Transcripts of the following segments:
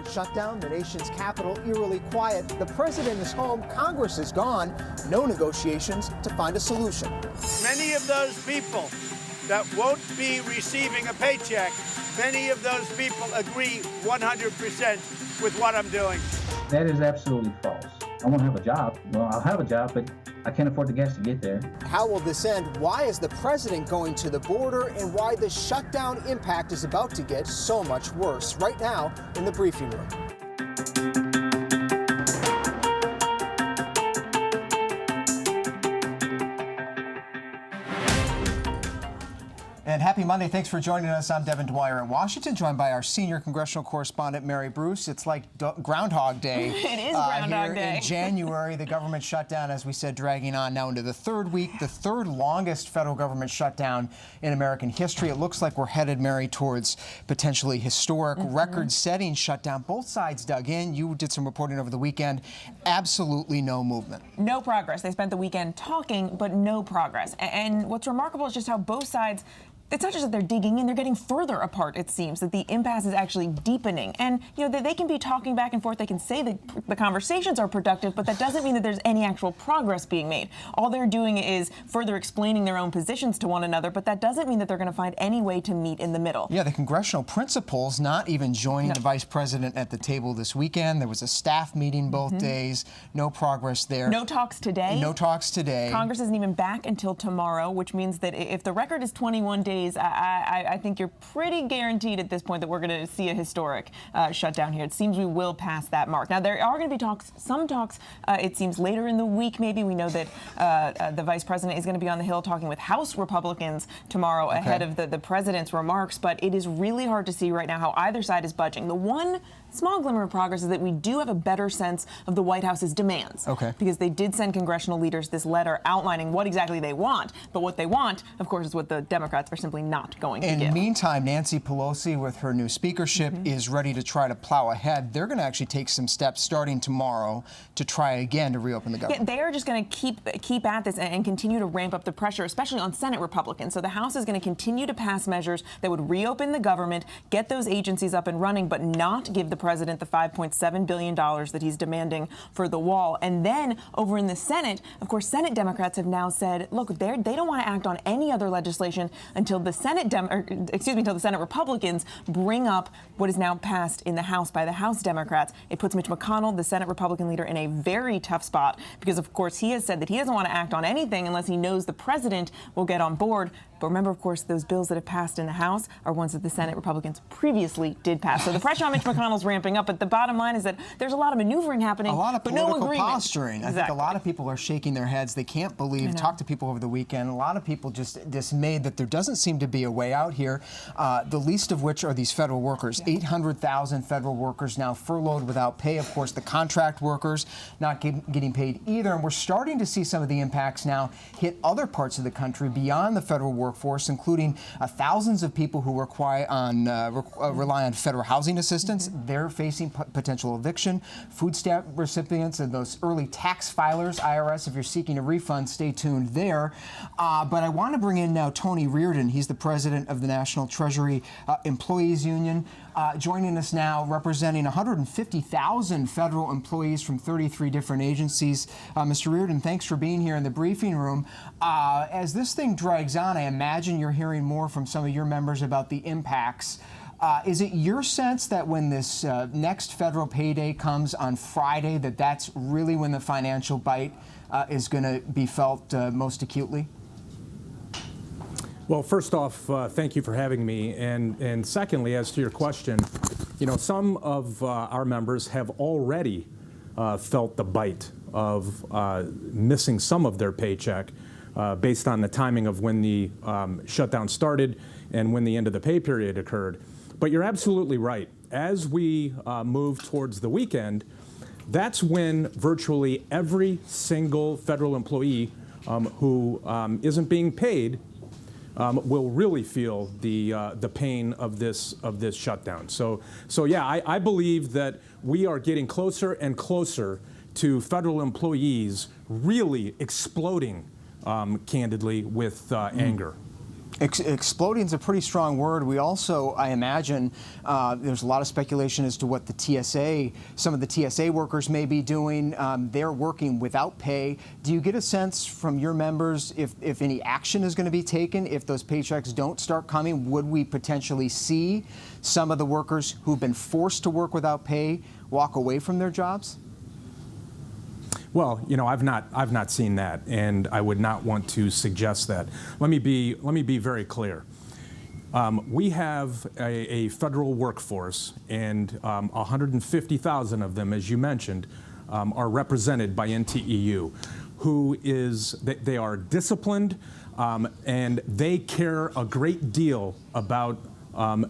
Shutdown, the nation's capital eerily quiet. The president is home, Congress is gone. No negotiations to find a solution. Many of those people that won't be receiving a paycheck, many of those people agree 100% with what I'm doing. That is absolutely false. I won't have a job. Well, I'll have a job, but I can't afford the gas to get there. How will this end? Why is the president going to the border? And why the shutdown impact is about to get so much worse? Right now in the briefing room. And happy Monday. Thanks for joining us. I'm Devin Dwyer in Washington, joined by our senior congressional correspondent, Mary Bruce. It's like Groundhog Day. It is Groundhog Day. In January, the government shutdown, as we said, dragging on now into the third week, the third longest federal government shutdown in American history. It looks like we're headed, Mary, towards potentially historic, record-setting shutdown. Both sides dug in. You did some reporting over the weekend. Absolutely no movement. No progress. They spent the weekend talking, but no progress. And what's remarkable is just how both sides, it's not just that they're digging in, they're getting further apart, it seems, that the impasse is actually deepening. And, you know, they can be talking back and forth, they can say that the conversations are productive, but that doesn't mean that there's any actual progress being made. All they're doing is further explaining their own positions to one another, but that doesn't mean that they're going to find any way to meet in the middle. Yeah, the congressional principals not even joining the vice president at the table this weekend. There was a staff meeting both days. No progress there. No talks today. No talks today. Congress isn't even back until tomorrow, which means that if the record is 21 days, I think you're pretty guaranteed at this point that we're going to see a historic shutdown here. It seems we will pass that mark. Now, there are going to be talks, some talks, it seems, later in the week, maybe. We know that the vice president is going to be on the Hill talking with House Republicans tomorrow ahead of the president's remarks. But it is really hard to see right now how either side is budging. The one small glimmer of progress is that we do have a better sense of the White House's demands. Because they did send congressional leaders this letter outlining what exactly they want. But what they want, of course, is what the Democrats are simply not going to give. In the meantime, Nancy Pelosi, with her new speakership, is ready to try to plow ahead. They're going to actually take some steps starting tomorrow to try again to reopen the government. Yeah, they are just going to keep at this and continue to ramp up the pressure, especially on Senate Republicans. So the House is going to continue to pass measures that would reopen the government, get those agencies up and running, but not give the president the $5.7 billion that he's demanding for the wall. And then over in the Senate, of course, Senate Democrats have now said, look, they don't want to act on any other legislation until the until the Senate Republicans bring up what is now passed in the House by the House Democrats. It puts Mitch McConnell, the Senate Republican leader, in a very tough spot because, of course, he has said that he doesn't want to act on anything unless he knows the president will get on board. But remember, of course, those bills that have passed in the House are ones that the Senate Republicans previously did pass. So the pressure on Mitch McConnell's ramping up. But the bottom line is that there's a lot of maneuvering happening, a lot of but no political agreement. Posturing. I think a lot of people are shaking their heads. They can't believe. Talk to people over the weekend. A lot of people just dismayed that there doesn't seem to be a way out here. The least of which are these federal workers. 800,000 federal workers now furloughed without pay. Of course, the contract workers not getting paid either. And we're starting to see some of the impacts now hit other parts of the country beyond the federal workforce, including thousands of people who rely on federal housing assistance. They're facing potential eviction. Food stamp recipients and those early tax filers, IRS, if you're seeking a refund, stay tuned there. But I want to bring in now Tony Reardon. He's the president of the National Treasury Employees Union, joining us now, representing 150,000 federal employees from 33 different agencies. Mr. Reardon, thanks for being here in the briefing room. As this thing drags on, I imagine you're hearing more from some of your members about the impacts. Is it your sense that when this next federal payday comes on Friday, that's really when the financial bite is going to be felt most acutely? Well, first off, thank you for having me. And secondly, as to your question, you know, some of our members have already felt the bite of missing some of their paycheck based on the timing of when the shutdown started and when the end of the pay period occurred. But you're absolutely right. As we move towards the weekend, that's when virtually every single federal employee who isn't being paid will really feel the pain of this shutdown. So yeah, I believe that we are getting closer and closer to federal employees really exploding, candidly, with anger. Exploding is a pretty strong word. We also, I imagine, there's a lot of speculation as to what some of the TSA workers may be doing. They're working without pay. Do you get a sense from your members if any action is going to be taken, if those paychecks don't start coming? Would we potentially see some of the workers who've been forced to work without pay walk away from their jobs? Well, I've not seen that, and I would not want to suggest that. Let me be very clear. We have a federal workforce, and 150,000 of them, as you mentioned, are represented by NTEU, they are disciplined, and they care a great deal about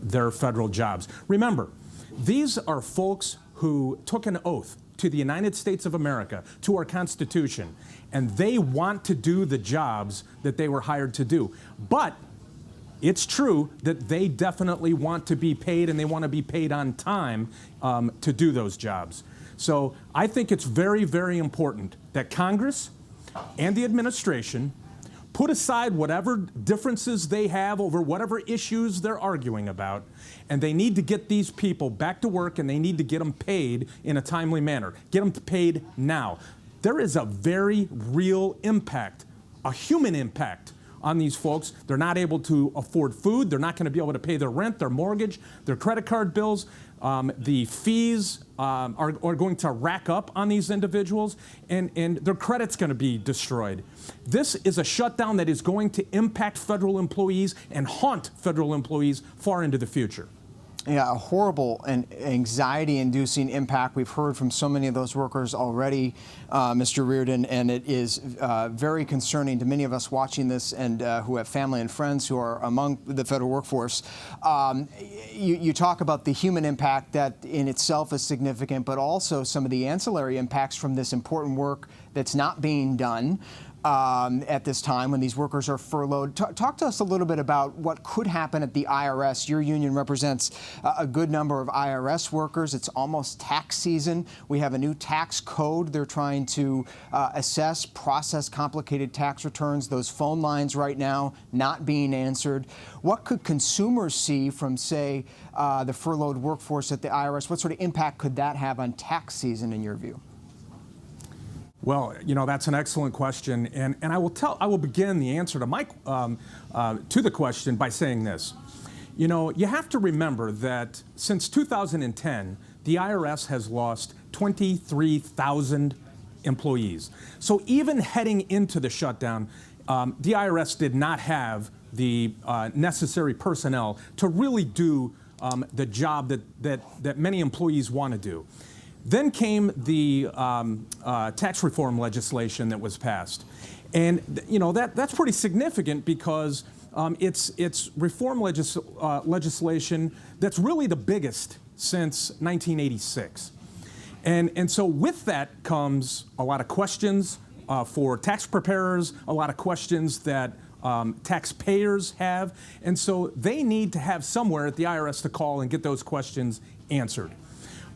their federal jobs. Remember, these are folks who took an oath to the United States of America, to our Constitution, and they want to do the jobs that they were hired to do. But it's true that they definitely want to be paid, and they want to be paid on time to do those jobs. So I think it's very, very important that Congress and the administration put aside whatever differences they have over whatever issues they're arguing about, and they need to get these people back to work, and they need to get them paid in a timely manner. Get them paid now. There is a very real impact, a human impact on these folks. They're not able to afford food. They're not going to be able to pay their rent, their mortgage, their credit card bills. The fees are going to rack up on these individuals, and their credit's going to be destroyed. This is a shutdown that is going to impact federal employees and haunt federal employees far into the future. Yeah, a horrible and anxiety-inducing impact. We've heard from so many of those workers already, Mr. Reardon, and it is very concerning to many of us watching this and who have family and friends who are among the federal workforce. You talk about the human impact that in itself is significant, but also some of the ancillary impacts from this important work that's not being done at this time when these workers are furloughed. Talk to us a little bit about what could happen at the IRS. Your union represents a good number of IRS workers. It's almost tax season. We have a new tax code. They're trying to assess, process complicated tax returns. Those phone lines right now not being answered. What could consumers see from, say, the furloughed workforce at the IRS? What sort of impact could that have on tax season in your view? Well, that's an excellent question, and I will begin the answer to the question by saying this. You have to remember that since 2010, the IRS has lost 23,000 employees. So even heading into the shutdown, the IRS did not have the necessary personnel to really do the job that many employees want to do. Then came the tax reform legislation that was passed, and that's pretty significant because it's reform legislation that's really the biggest since 1986, and so with that comes a lot of questions for tax preparers, a lot of questions that taxpayers have, and so they need to have somewhere at the IRS to call and get those questions answered.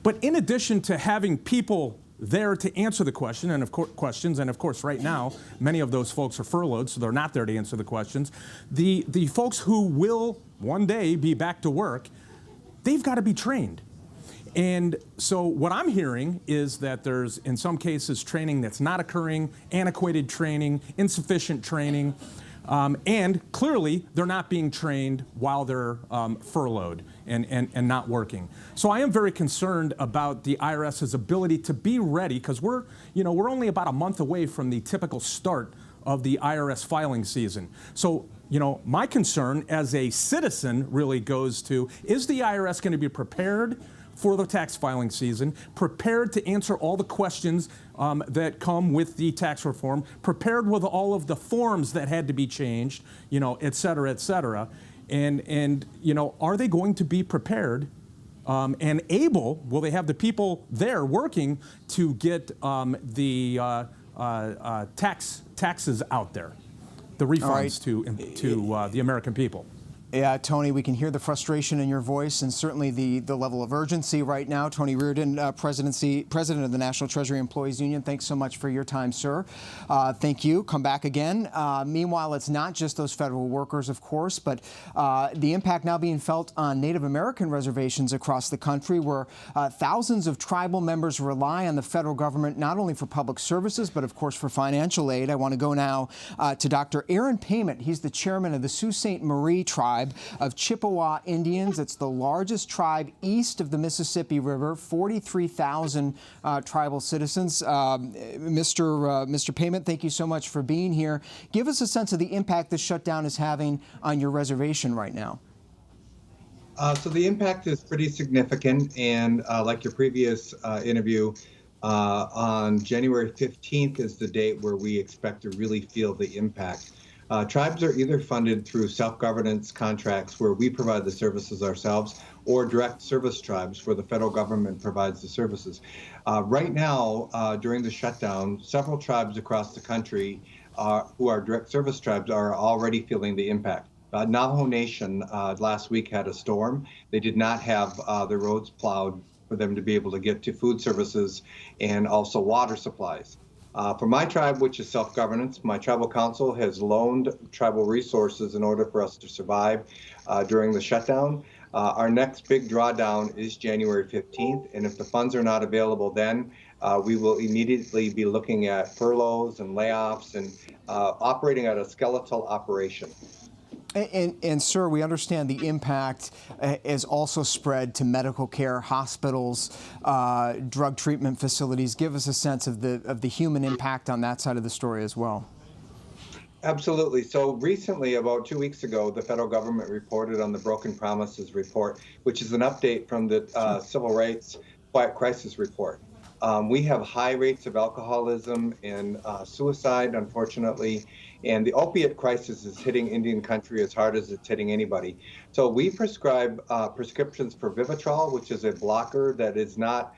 But in addition to having people there to answer the question, and of course right now many of those folks are furloughed, so they're not there to answer the questions. The folks who will one day be back to work, they've got to be trained. And so what I'm hearing is that there's, in some cases, training that's not occurring, antiquated training, insufficient training, and clearly they're not being trained while they're furloughed and not working. So I am very concerned about the IRS's ability to be ready, because we're only about a month away from the typical start of the IRS filing season. So my concern as a citizen really goes to, is the IRS going to be prepared for the tax filing season, prepared to answer all the questions that come with the tax reform, prepared with all of the forms that had to be changed, et cetera, et cetera. And are they going to be prepared and able, will they have the people there working to get the taxes out there, the refunds to the American people? Yeah, Tony, we can hear the frustration in your voice and certainly the level of urgency right now. Tony Reardon, President of the National Treasury Employees Union, thanks so much for your time, sir. Thank you. Come back again. Meanwhile, it's not just those federal workers, of course, but the impact now being felt on Native American reservations across the country, where thousands of tribal members rely on the federal government not only for public services, but of course for financial aid. I want to go now to Dr. Aaron Payment. He's the chairman of the Sault Ste. Marie tribe of Chippewa Indians. It's the largest tribe east of the Mississippi River, 43,000 tribal citizens. Mr. Payment, thank you so much for being here. Give us a sense of the impact this shutdown is having on your reservation right now. So the impact is pretty significant, and like your previous interview, on January 15th is the date where we expect to really feel the impact. Tribes are either funded through self-governance contracts where we provide the services ourselves, or direct service tribes where the federal government provides the services. Right now, during the shutdown, several tribes across the country who are direct service tribes are already feeling the impact. Navajo Nation last week had a storm. They did not have the roads plowed for them to be able to get to food services and also water supplies. For my tribe, which is self-governance, my tribal council has loaned tribal resources in order for us to survive during the shutdown. Our next big drawdown is January 15th, and if the funds are not available then, we will immediately be looking at furloughs and layoffs and operating at a skeletal operation. And sir, we understand the impact is also spread to medical care, hospitals, drug treatment facilities. Give us a sense of the human impact on that side of the story as well. Absolutely. So recently, about 2 weeks ago, the federal government reported on the Broken Promises Report, which is an update from the Civil Rights Quiet Crisis Report. We have high rates of alcoholism and suicide, unfortunately, and the opiate crisis is hitting Indian country as hard as it's hitting anybody. So we prescribe prescriptions for Vivitrol, which is a blocker that is not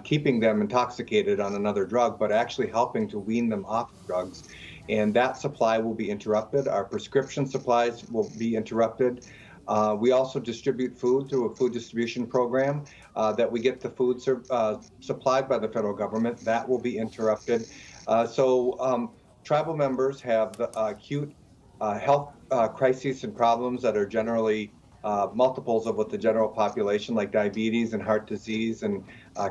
keeping them intoxicated on another drug, but actually helping to wean them off drugs. And that supply will be interrupted. Our prescription supplies will be interrupted. We also distribute food through a food distribution program that we get the food supplied by the federal government. That will be interrupted. So tribal members have the acute health crises and problems that are generally multiples of what the general population, like diabetes and heart disease and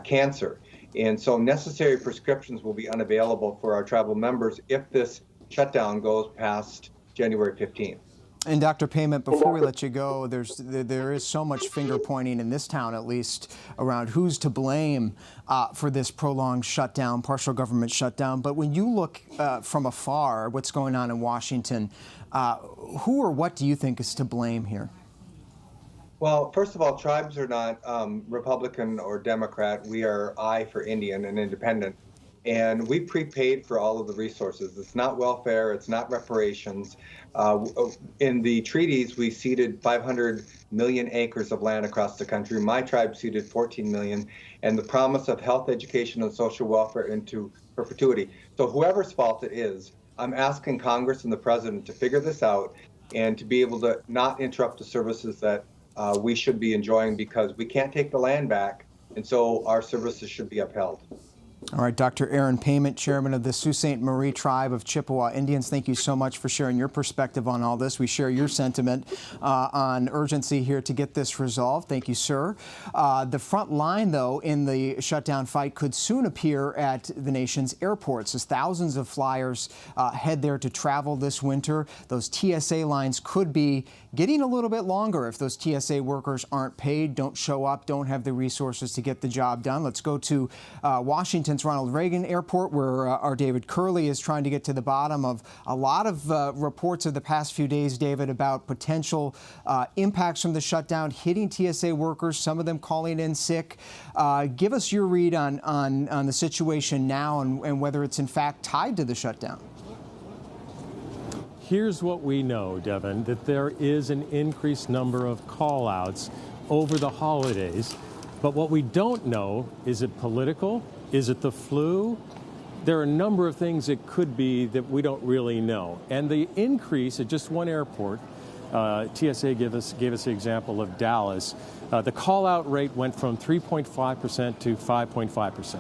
cancer. And so necessary prescriptions will be unavailable for our tribal members if this shutdown goes past January 15th. And Dr. Payment, before we let you go, there is so much finger pointing in this town, at least, around who's to blame for this prolonged shutdown, partial government shutdown. But when you look from afar, what's going on in Washington, who or what do you think is to blame here? Well, first of all, tribes are not Republican or Democrat. We are I for Indian and independent. And we prepaid for all of the resources. It's not welfare, it's not reparations. In the treaties, we ceded 500 million acres of land across the country. My tribe ceded 14 million, and the promise of health, education, and social welfare into perpetuity. So whoever's fault it is, I'm asking Congress and the president to figure this out and to be able to not interrupt the services that we should be enjoying, because we can't take the land back, and so our services should be upheld. All right, Dr. Aaron Payment, chairman of the Sault Ste. Marie tribe of Chippewa Indians, thank you so much for sharing your perspective on all this. We share your sentiment on urgency here to get this resolved. Thank you, sir. The front line, though, in the shutdown fight could soon appear at the nation's airports as thousands of flyers head there to travel this winter. Those TSA lines could be getting a little bit longer if those TSA workers aren't paid, don't show up, don't have the resources to get the job done. Let's go to Washington's Ronald Reagan Airport, where our David Curley is trying to get to the bottom of a lot of reports of the past few days, David, about potential impacts from the shutdown hitting TSA workers, some of them calling in sick. Give us your read on the situation now and whether it's in fact tied to the shutdown. Here's what we know, Devin, that there is an increased number of call-outs over the holidays. But what we don't know, is it political? Is it the flu? There are a number of things it could be that we don't really know. And the increase at just one airport TSA gave us the example of Dallas. The call-out rate went from 3.5% to 5.5%.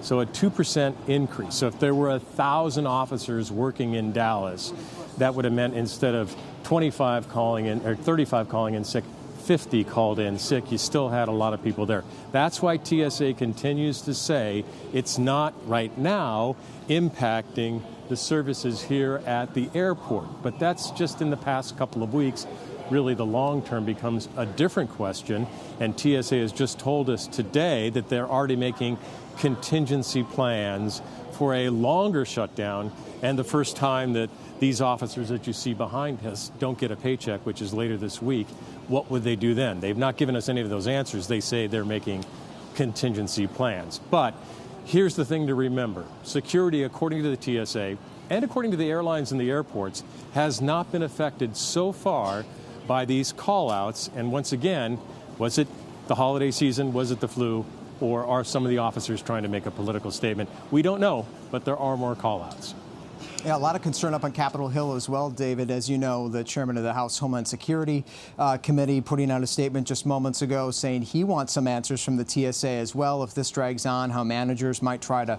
So a 2% increase. So if there were 1,000 officers working in Dallas, that would have meant instead of 25 calling in or 35 calling in sick, 50 called in sick. You still had a lot of people there. That's why TSA continues to say it's not right now impacting the services here at the airport. But that's just in the past couple of weeks. Really, the long term becomes a different question. And TSA has just told us today that they're already making contingency plans for a longer shutdown, and the first time that these officers that you see behind us don't get a paycheck, which is later this week. What would they do then? They've not given us any of those answers. They say they're making contingency plans. But here's the thing to remember. Security, according to the TSA and according to the airlines and the airports, has not been affected so far by these call-outs. And once again, was it the holiday season? Was it the flu? Or are some of the officers trying to make a political statement? We don't know, but there are more call-outs. Yeah, a lot of concern up on Capitol Hill as well, David. As you know, the chairman of the House Homeland Security Committee putting out a statement just moments ago saying he wants some answers from the TSA as well if this drags on, how managers might try to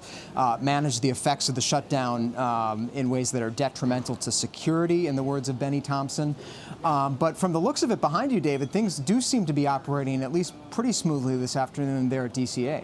manage the effects of the shutdown in ways that are detrimental to security, in the words of Benny Thompson. But from the looks of it behind you, David, things do seem to be operating at least pretty smoothly this afternoon there at DCA.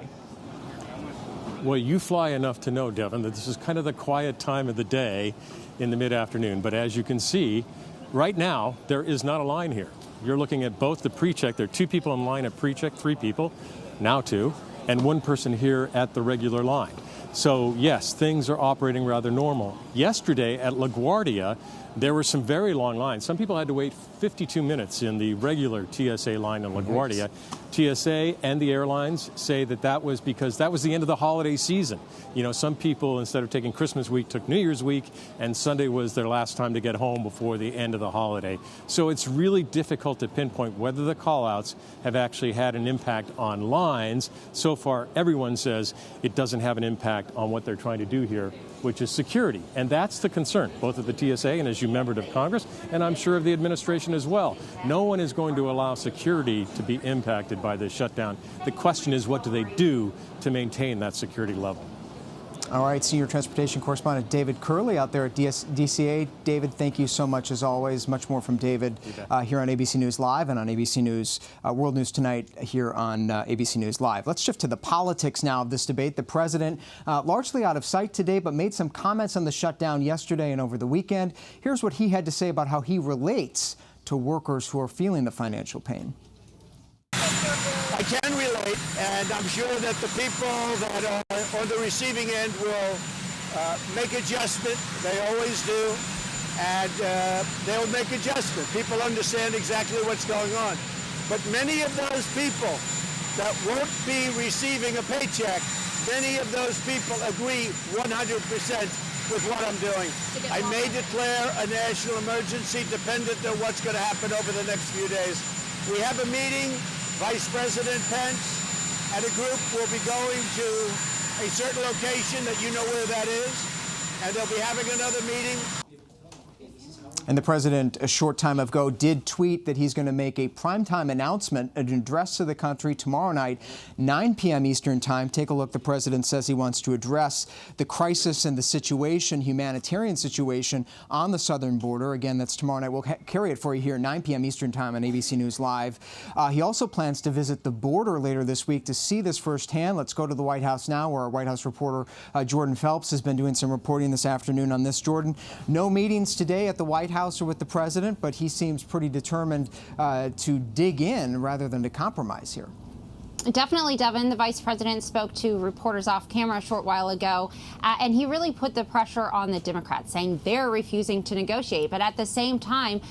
Well, you fly enough to know, Devin, that this is kind of the quiet time of the day in the mid-afternoon. But as you can see, right now, there is not a line here. You're looking at both the pre-check. There are 2 people in line at pre-check, 3 people, now 2, and 1 person here at the regular line. So, yes, things are operating rather normal. Yesterday at LaGuardia, there were some very long lines. Some people had to wait 52 minutes in the regular TSA line in LaGuardia. TSA and the airlines say that that was because that was the end of the holiday season. You know, some people, instead of taking Christmas week, took New Year's week, and Sunday was their last time to get home before the end of the holiday. So it's really difficult to pinpoint whether the call-outs have actually had an impact on lines. So far, everyone says it doesn't have an impact on what they're trying to do here, which is security. And that's the concern, both of the TSA and, as you membered of Congress, and I'm sure of the administration as well. No one is going to allow security to be impacted by this shutdown. The question is, what do they do to maintain that security level? All right, Senior Transportation Correspondent David Curley out there at DCA. David, thank you so much as always. Much more from David here on ABC News Live and on ABC News World News Tonight here on ABC News Live. Let's shift to the politics now of this debate. The president, largely out of sight today, but made some comments on the shutdown yesterday and over the weekend. Here's what he had to say about how he relates to workers who are feeling the financial pain. I can relate, and I'm sure that the people that are on the receiving end will make adjustment. They always do, and they'll make adjustment. People understand exactly what's going on. But many of those people that won't be receiving a paycheck, many of those people agree 100% with what I'm doing. I may declare a national emergency dependent on what's going to happen over the next few days. We have a meeting. Vice President Pence and a group will be going to a certain location that you know where that is, and they'll be having another meeting. And the president, a short time ago, did tweet that he's going to make a primetime announcement, an address to the country tomorrow night, 9 p.m. Eastern time. Take a look. The president says he wants to address the crisis and the situation, humanitarian situation on the southern border. Again, that's tomorrow night. We'll carry it for you here, 9 p.m. Eastern time on ABC News Live. He also plans to visit the border later this week to see this firsthand. Let's go to the White House now, where our White House reporter Jordan Phelps has been doing some reporting this afternoon on this. Jordan, no meetings today at the White House or with the president, but he seems pretty determined to dig in rather than to compromise here. Definitely, Devin. The vice president spoke to reporters off camera a short while ago, and he really put the pressure on the Democrats, saying they're refusing to negotiate. But at the same time,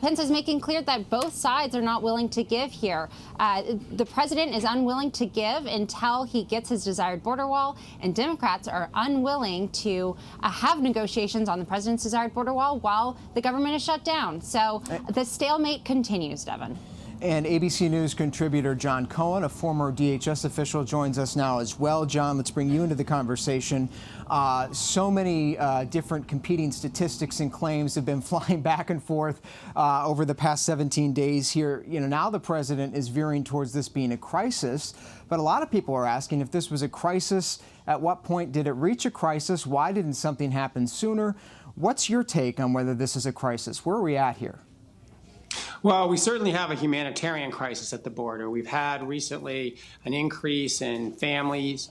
Pence is making clear that both sides are not willing to give here. The president is unwilling to give until he gets his desired border wall, and Democrats are unwilling to have negotiations on the president's desired border wall while the government is shut down. So the stalemate continues, Devin. And ABC News contributor John Cohen, a former DHS official, joins us now as well. John, let's bring you into the conversation. So many different competing statistics and claims have been flying back and forth over the past 17 days here. You know, now the president is veering towards this being a crisis, but a lot of people are asking if this was a crisis, at what point did it reach a crisis? Why didn't something happen sooner? What's your take on whether this is a crisis? Where are we at here? Well, we certainly have a humanitarian crisis at the border. We've had recently an increase in families,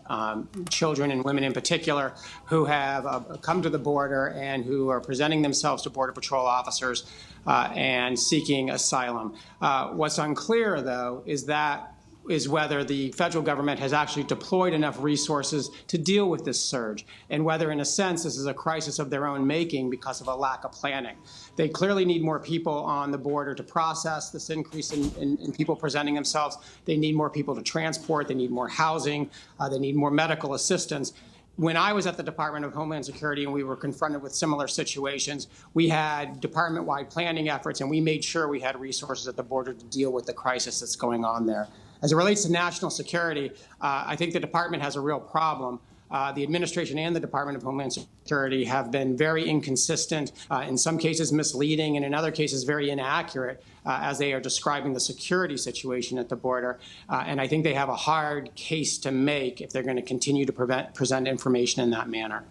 children and women in particular, who have come to the border and who are presenting themselves to Border Patrol officers and seeking asylum. What's unclear, though, is whether the federal government has actually deployed enough resources to deal with this surge, and whether, in a sense, this is a crisis of their own making because of a lack of planning. They clearly need more people on the border to process this increase in people presenting themselves. They need more people to transport. They need more housing. They need more medical assistance. When I was at the Department of Homeland Security and we were confronted with similar situations, we had department-wide planning efforts, and we made sure we had resources at the border to deal with the crisis that's going on there. As it relates to national security, I think the department has a real problem. The administration and the Department of Homeland Security have been very inconsistent, in some cases misleading, and in other cases very inaccurate as they are describing the security situation at the border. And I think they have a hard case to make if they're going to continue to present information in that manner.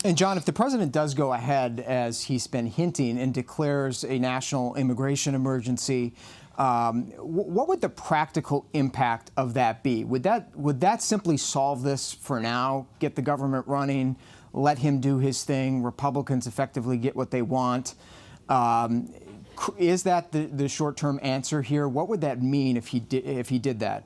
And John, if the president does go ahead, as he's been hinting, and declares a national immigration emergency, what would the practical impact of that be? Would that simply solve this for now, get the government running, let him do his thing, Republicans effectively get what they want? Is that the short-term answer here? What would that mean if he did that?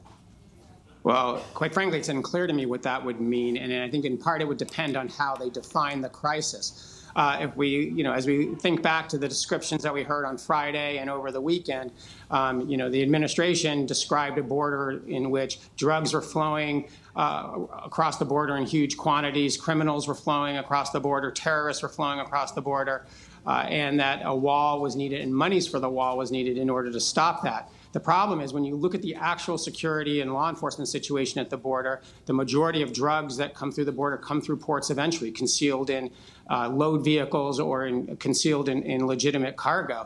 Well, quite frankly, it's unclear to me what that would mean, and I think in part it would depend on how they define the crisis. If we, as we think back to the descriptions that we heard on Friday and over the weekend, the administration described a border in which drugs were flowing across the border in huge quantities, criminals were flowing across the border, terrorists were flowing across the border, and that a wall was needed and monies for the wall was needed in order to stop that. The problem is when you look at the actual security and law enforcement situation at the border, the majority of drugs that come through the border come through ports of entry, concealed in load vehicles or concealed in legitimate cargo.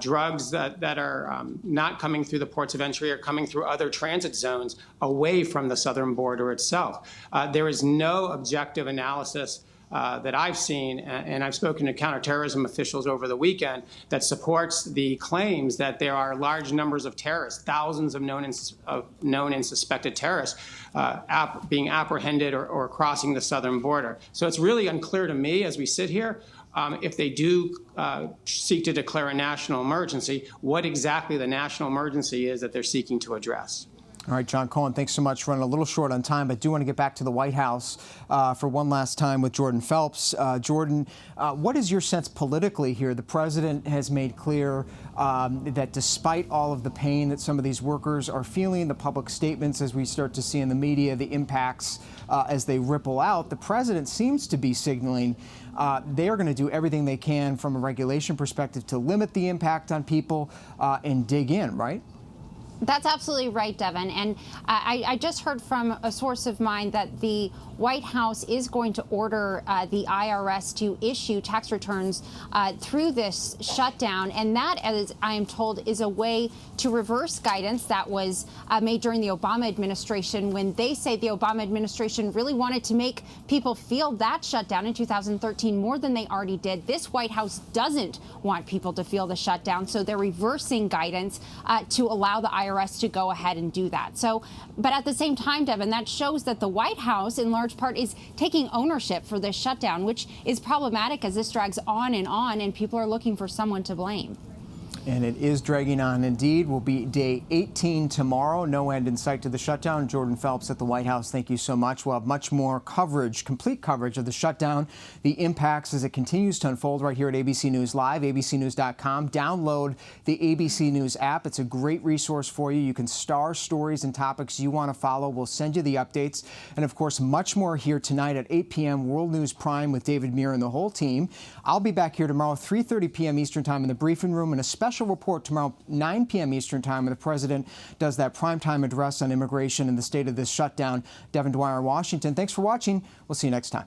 Drugs that are not coming through the ports of entry are coming through other transit zones away from the southern border itself. There is no objective analysis that I've seen, and I've spoken to counterterrorism officials over the weekend, that supports the claims that there are large numbers of terrorists, thousands of known and suspected terrorists being apprehended or crossing the southern border. So it's really unclear to me as we sit here if they do seek to declare a national emergency, what exactly the national emergency is that they're seeking to address. All right, John Cohen, thanks so much. Running a little short on time, but do want to get back to the White House for one last time with Jordan Phelps. Jordan, what is your sense politically here? The president has made clear that despite all of the pain that some of these workers are feeling, the public statements as we start to see in the media, the impacts as they ripple out, the president seems to be signaling they are going to do everything they can from a regulation perspective to limit the impact on people and dig in, right? That's absolutely right, Devin. And I just heard from a source of mine that the White House is going to order the IRS to issue tax returns through this shutdown. And that, as I am told, is a way to reverse guidance that was made during the Obama administration, when they say the Obama administration really wanted to make people feel that shutdown in 2013 more than they already did. This White House doesn't want people to feel the shutdown, so they're reversing guidance to allow the IRS to go ahead and do that. So, but at the same time, Devin, that shows that the White House, in large part, is taking ownership for this shutdown, which is problematic as this drags on, and people are looking for someone to blame. And it is dragging on indeed. Will be day 18 tomorrow. No end in sight to the shutdown. Jordan Phelps at the White House, thank you so much. We'll have much more coverage, complete coverage of the shutdown, the impacts as it continues to unfold right here at ABC News Live, abcnews.com. Download the ABC News app. It's a great resource for you. You can star stories and topics you want to follow. We'll send you the updates. And of course, much more here tonight at 8 p.m. World News Prime with David Muir and the whole team. I'll be back here tomorrow, 3:30 p.m. Eastern Time in the briefing room, and a special special report tomorrow, 9 p.m. Eastern Time, when the president does that primetime address on immigration and the state of this shutdown. Devin Dwyer, Washington. Thanks for watching. We'll see you next time.